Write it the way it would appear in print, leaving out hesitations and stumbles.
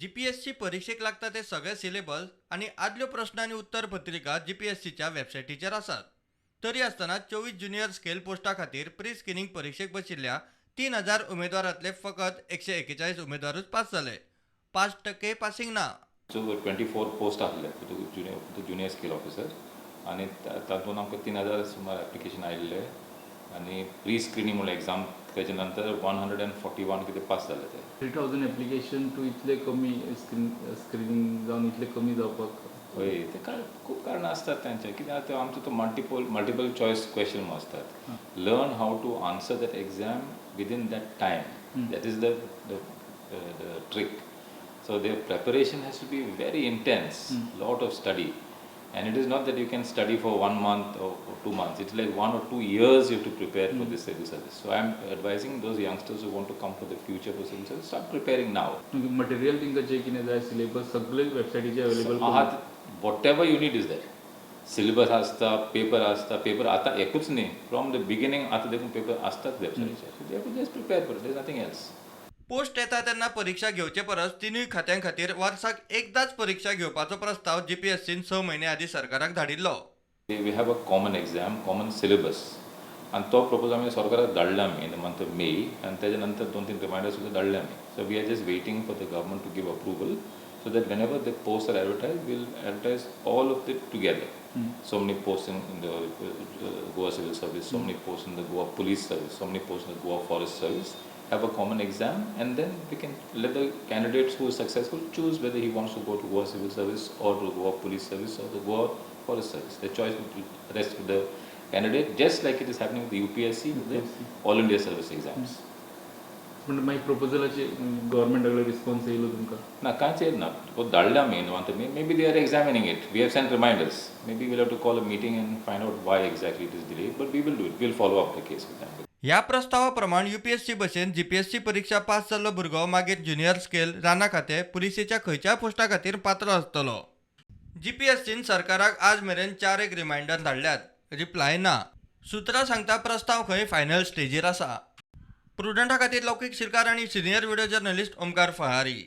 GPSC परीक्षेक लागता ते सगळे सिलेबस आणि आदल्यो प्रश्न आणि उत्तर पत्रिका जीपीएससीच्या वेबसायटीचेर आसात. तरी आसतना 24 ज्युनियर स्केल पोस्टा खातीर प्री स्क्रीनिंग परीक्षेक बशिल्ल्या 3000 उमेदवारांतले फकत 141 उमेदवारूच पास झाले. 5% पासिंग ना. सो 24 पोस्ट आहले ज्युनियर स्केल ऑफिसर आणि तातूंत आमकां 3000 सुमार एप्लिकेशन आयिल्ले आणि प्री स्क्रीनिंग म्हणून एग्जाम तेजे नंतर 141 कितें पास जाले ते. 3000 एप्लिकेशन टू इतले कमी स्क्रीनिंग जावन इतले कमी जावपाक हय ते खूब कारणां असतात तांचे. कित्याक आमचो तो मल्टिपल चॉयस क्वेश्चन आसतात. Learn how to answer that exam within that time. That is the trick. So their preparation has to be very intense, lot of study, and it is not that you can study for 1 month or 2 months. It's like 1 or 2 years you have to prepare for this civil service. So I am advising those youngsters who want to come for the future for civil service, start preparing now. Material तिंका जे कितें जाय syllabus सगळे वेबसायटीचेर available आहात. whatever you need is there. Syllabus आसता, paper आता एकूच न्ही, फ्रॉम द बिगिनिंग आता देखून पेपर आसतात वेबसायटीचेर. So they have to just prepare for it. There is nothing else. Post येता तेन्ना परीक्षा घेवचे परस तिनूय खात्यां खातीर वर्साक एकदाच परीक्षा घेवपाचो प्रस्ताव जीपीएससीन 6 म्हयने आदी सरकाराक धाडिल्लो. We have a common exam, common syllabus. आणि तो प्रपोजल आम्ही सरकाराक धाडला आमी in the month of May आणि त्याच्या नंतर 2-3 रिमाइंडर सुद्धा धाडले आमी. So we are just waiting for the government to give approval so that whenever the posts are advertised, we'll advertise all of it together. So many posts in the Goa Civil Service, so many posts in the Goa Police Service, so many posts in the Goa Forest Service. Have a common exam, and then we can let the candidates who are successful choose whether he wants to go to Goa Civil Service or to Goa Police Service or the Goa Forest Service. The choice will rest with the candidate, just like it is happening with the UPSC, with the All India Service exams. पण मागीर प्रपोजलाचे गव्हर्नमेंटाकडे response येयलो तुमकां? ना कांयच येयना. धाडला आमी maybe they are examining it. We have sent reminders. Maybe we'll have to call a meeting and find out why exactly it is delayed, but we will do it. We'll follow up the case with them. ह्या प्रस्तावा प्रमाण UPSC बसेन GPSC परीक्षा pass जाल्लो भुरगो मागीर junior scale राना खाते पुलिसेच्या खंयच्याय पोस्टा खातीर पात्र आसतलो. जीपीएससीन सरकाराक आज मेरेन 4 रिमाइंडर धाडल्यात. रिप्लाय ना. सुत्रां सांगता प्रस्ताव खंय फायनल स्टेजीर आसा. प्रुडंटा खातीर लौकीक शिरकार आनी सिनियर व्हिडिओ जर्नलिस्ट ओमकार फहारी.